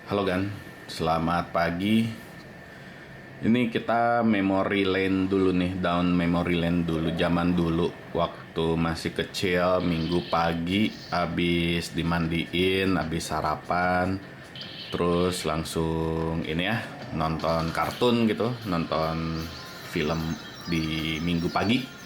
Halo Gan, selamat pagi. Ini kita memory lane dulu nih, down memory lane dulu. Zaman dulu, waktu masih kecil, minggu pagi, habis dimandiin, habis sarapan, terus langsung ini ya, nonton kartun gitu, nonton film di minggu pagi.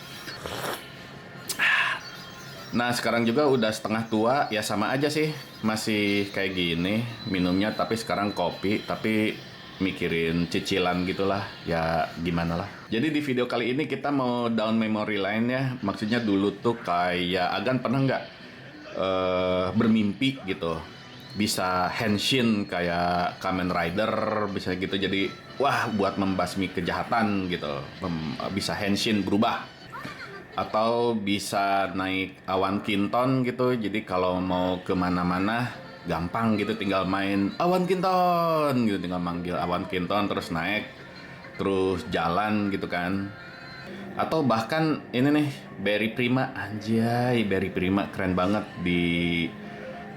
Nah sekarang juga udah setengah tua, ya sama aja sih, masih kayak gini minumnya, tapi sekarang kopi, tapi mikirin cicilan gitulah, ya gimana lah. Jadi di video kali ini kita mau down memory lane ya, maksudnya dulu tuh kayak Agan pernah nggak bermimpi gitu, bisa henshin kayak Kamen Rider, bisa gitu, jadi wah buat membasmi kejahatan gitu, bisa henshin berubah atau bisa naik awan kinton gitu, jadi kalau mau kemana-mana gampang gitu, tinggal main awan kinton gitu, tinggal manggil awan kinton terus naik terus jalan gitu kan. Atau bahkan ini nih, Berry Prima, anjay Berry Prima keren banget. Di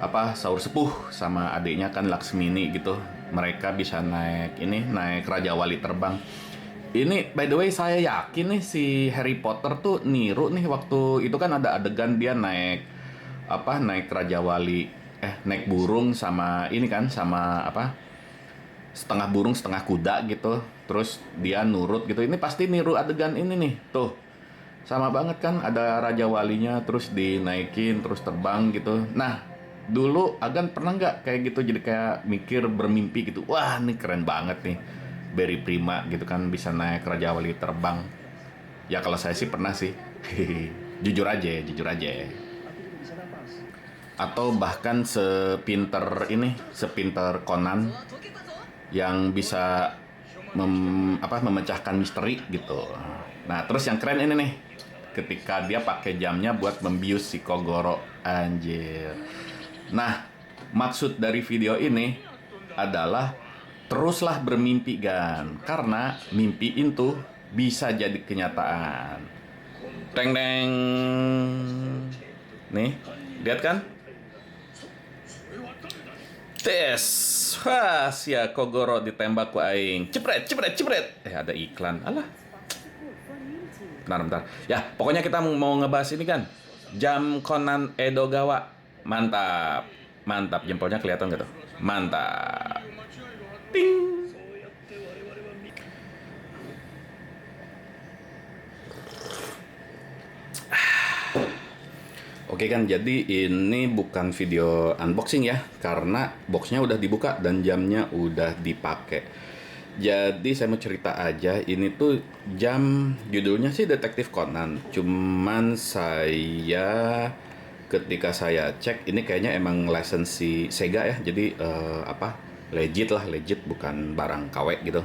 apa, Saur Sepuh sama adiknya kan Laksmini gitu, mereka bisa naik ini, naik Raja Wali terbang. Ini by the way saya yakin nih si Harry Potter tuh niru nih, waktu itu kan ada adegan dia naik apa, naik Raja Wali, naik burung sama ini kan, sama apa, setengah burung setengah kuda gitu, terus dia nurut gitu. Ini pasti niru adegan ini nih, tuh sama banget kan, ada Raja Walinya terus dinaikin terus terbang gitu. Nah dulu Agan pernah nggak kayak gitu, jadi kayak mikir bermimpi gitu, wah ini keren banget nih Berry Prima gitu kan, bisa naik Raja Wali terbang. Ya kalau saya sih pernah sih. Jujur aja, jujur aja. Atau bahkan sepinter ini, sepinter Conan yang bisa memecahkan misteri gitu. Nah terus yang keren ini nih, ketika dia pakai jamnya buat membius si Kogoro, anjir. Nah maksud dari video ini adalah teruslah bermimpi Gan, karena mimpi itu bisa jadi kenyataan. Teng teng. Nih, lihat kan? Tes. Wah, sia Kogoro ditembak ku aing. Cepret, cepret, cepret. Ada iklan. Alah. Bentar, bentar. Ya, pokoknya kita mau ngebahas ini kan. Jam Conan Edogawa. Mantap. Mantap, jempolnya kelihatan gak tuh? Mantap. Ting. Oke kan, jadi ini bukan video unboxing ya, karena boxnya udah dibuka dan jamnya udah dipakai. Jadi saya mau cerita aja, ini tuh jam judulnya sih Detektif Conan. Cuman saya ketika saya cek ini kayaknya emang license si Sega ya, jadi apa, legit lah, legit, bukan barang KW gitu.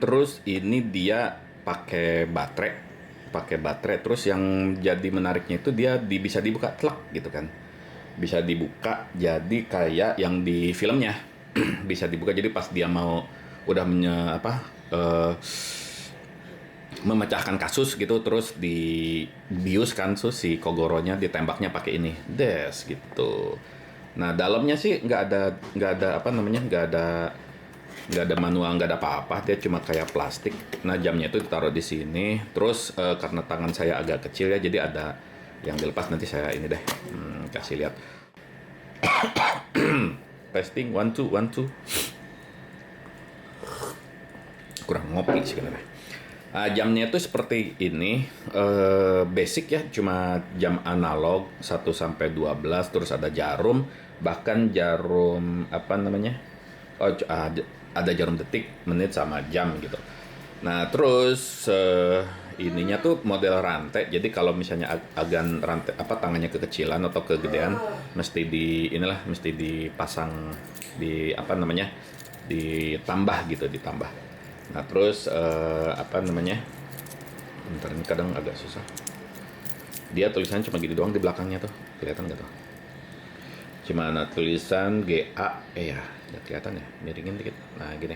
Terus ini dia pakai baterai, terus yang jadi menariknya itu dia bisa dibuka telak gitu kan, bisa dibuka jadi kayak yang di filmnya. Bisa dibuka, jadi pas dia mau udah memecahkan kasus gitu, terus dibius kan, si Kogoronya ditembaknya pakai ini des gitu. Nah dalamnya sih nggak ada apa namanya, nggak ada manual, nggak ada apa-apa, dia cuma kayak plastik. Nah jamnya itu ditaruh di sini, terus karena tangan saya agak kecil ya, jadi ada yang dilepas. Nanti saya ini deh, kasih lihat. Testing, one two one two. Kurang ngopi sih sebenarnya. Jamnya itu seperti ini, basic ya, cuma jam analog 1 sampai 12, terus ada jarum, bahkan jarum apa namanya, ada jarum detik, menit, sama jam gitu. Nah terus ininya tuh model rantai, jadi kalau misalnya Agan rantai apa, tangannya kekecilan atau kegedean, mesti dipasang di apa namanya, ditambah gitu, ditambah. Nah terus apa namanya, bentar, ini kadang agak susah, dia tulisannya cuma gini doang di belakangnya tuh, kelihatan nggak tuh? Cuma ada tulisan GA, ya nggak kelihatan ya, miringin dikit. Nah gini,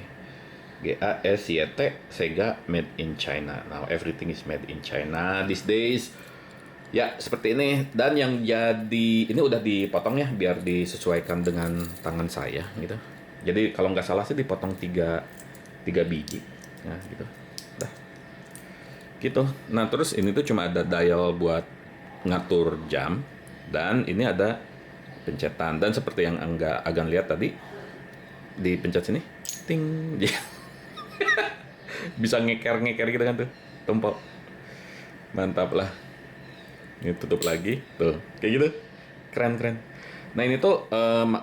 GASYT, Sega made in China. Now everything is made in China these days. Ya seperti ini. Dan yang jadi ini udah dipotong ya, biar disesuaikan dengan tangan saya gitu. Jadi kalau nggak salah sih dipotong tiga biji. Nah, gitu. Dah. Gitu. Nah, terus ini tuh cuma ada dial buat ngatur jam dan ini ada pencetan dan seperti yang Agan lihat tadi dipencet sini ting bisa ngeker gitu kan tuh tombol. Mantap lah. Ini tutup lagi tuh kayak gitu, keren. Nah ini tuh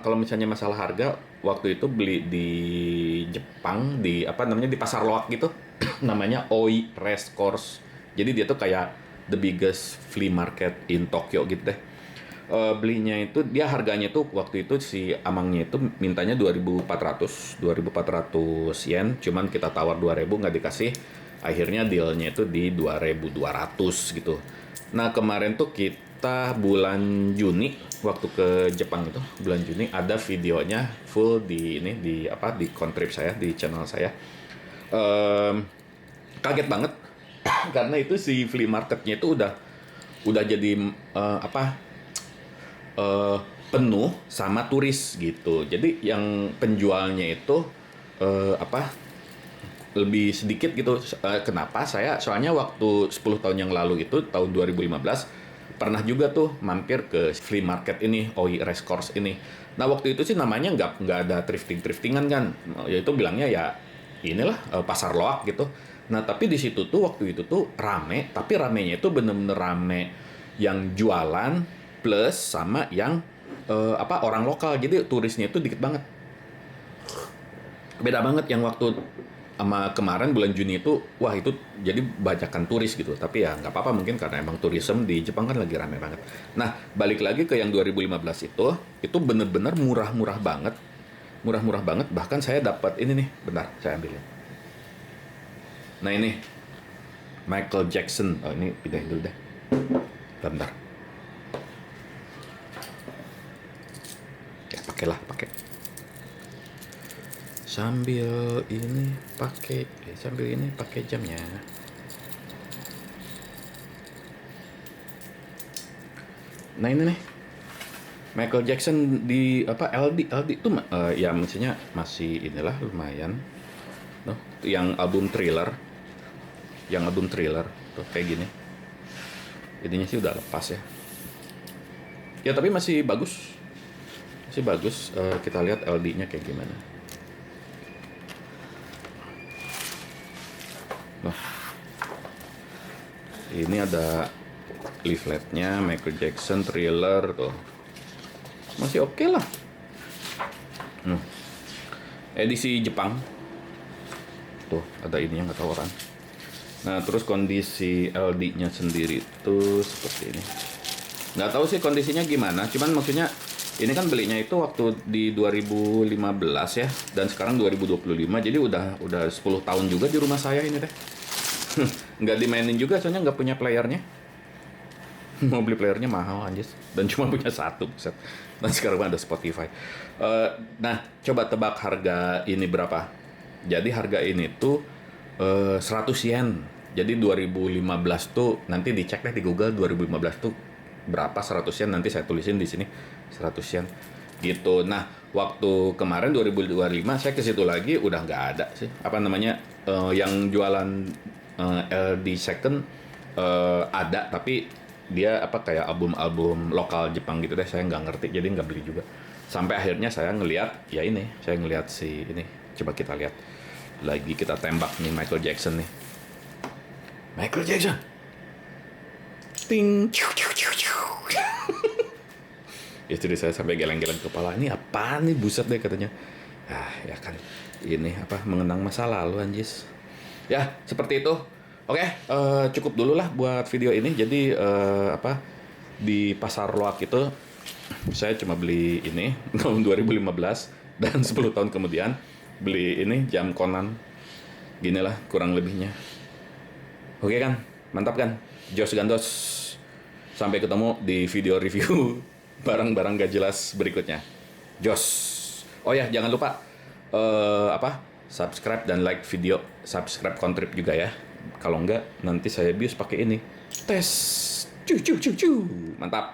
kalau misalnya masalah harga, waktu itu beli di Jepang di apa namanya di pasar loak gitu namanya Oi Race Course. Jadi dia tuh kayak the biggest flea market in Tokyo gitu deh. Belinya itu dia harganya tuh waktu itu si amangnya itu mintanya 2.400 yen, cuman kita tawar 2.000 nggak dikasih. Akhirnya dealnya itu di 2.200 gitu. Nah kemarin tuh kita bulan Juni waktu ke Jepang itu bulan Juni ada videonya full di ini di apa di kontrip saya di channel saya. Em, Kaget banget karena itu si flea marketnya itu udah jadi apa eh, penuh sama turis gitu. Jadi yang penjualnya itu apa lebih sedikit gitu. Kenapa? Soalnya waktu 10 tahun yang lalu itu tahun 2015 pernah juga tuh mampir ke flea market ini, Oi Race Course ini. Nah waktu itu sih namanya nggak ada thriftingan kan, yaitu bilangnya ya inilah pasar loak gitu. Nah tapi di situ tuh waktu itu tuh rame, tapi ramenya itu bener-bener rame yang jualan plus sama yang apa orang lokal. Jadi turisnya itu dikit banget. Beda banget yang waktu sama kemarin bulan Juni itu, wah itu jadi bajakan turis gitu. Tapi ya nggak apa-apa mungkin karena emang tourism di Jepang kan lagi rame banget. Nah balik lagi ke yang 2015 itu bener-bener murah-murah banget. Murah-murah banget, bahkan saya dapat ini nih, bentar saya ambilin. Nah ini Michael Jackson, oh ini pindahin dulu deh, bentar. Ya pakailah, pakai. Sambil ini pakai jamnya. Nah ini nih Michael Jackson di apa LD itu ya maksudnya masih inilah lumayan. Noh, yang album Thriller tuh kayak gini. Ininya sih udah lepas ya. Ya tapi masih bagus. Masih bagus. Kita lihat LD-nya kayak gimana. Nah, ini ada leafletnya Michael Jackson Thriller tuh. Masih oke lah. Edisi Jepang. Tuh, ada ininya nggak tahu orang. Nah, terus kondisi LD-nya sendiri itu seperti ini. Nggak tahu sih kondisinya gimana, cuman maksudnya ini kan belinya itu waktu di 2015 ya, dan sekarang 2025, jadi udah 10 tahun juga di rumah saya ini deh. Nggak dimainin juga, soalnya nggak punya playernya. Mau beli playernya mahal anjir, dan cuma punya satu set. Dan sekarang ada Spotify. Nah, coba tebak harga ini berapa? Jadi harga ini tuh 100 yen. Jadi 2015 tuh nanti dicek deh di Google 2015 tuh berapa 100 yen, nanti saya tulisin di sini 100 yen gitu. Nah, waktu kemarin 2025 saya ke situ lagi udah nggak ada sih. Apa namanya? Yang jualan LD second ada, tapi dia apa kayak album-album lokal Jepang gitu deh, saya nggak ngerti jadi nggak beli juga. Sampai akhirnya saya ngelihat ya ini, saya ngelihat si ini, coba kita lihat lagi, kita tembak nih Michael Jackson nih. Michael Jackson ting istri saya sampai geleng-geleng kepala, ini apa nih, buset deh katanya. Ya kan ini apa mengenang masa lalu anjis ya, seperti itu. Oke, cukup dulu lah buat video ini. Jadi apa di pasar loak itu saya cuma beli ini tahun 2015 dan 10 tahun kemudian beli ini jam Conan. Ginilah kurang lebihnya. Oke kan? Mantap kan? Jos Gandos. Sampai ketemu di video review barang-barang gak jelas berikutnya. Jos. Oh ya, jangan lupa apa? Subscribe dan like video, subscribe kontrip juga ya. Kalau enggak nanti saya bius pakai ini. Tes. Cu. Mantap.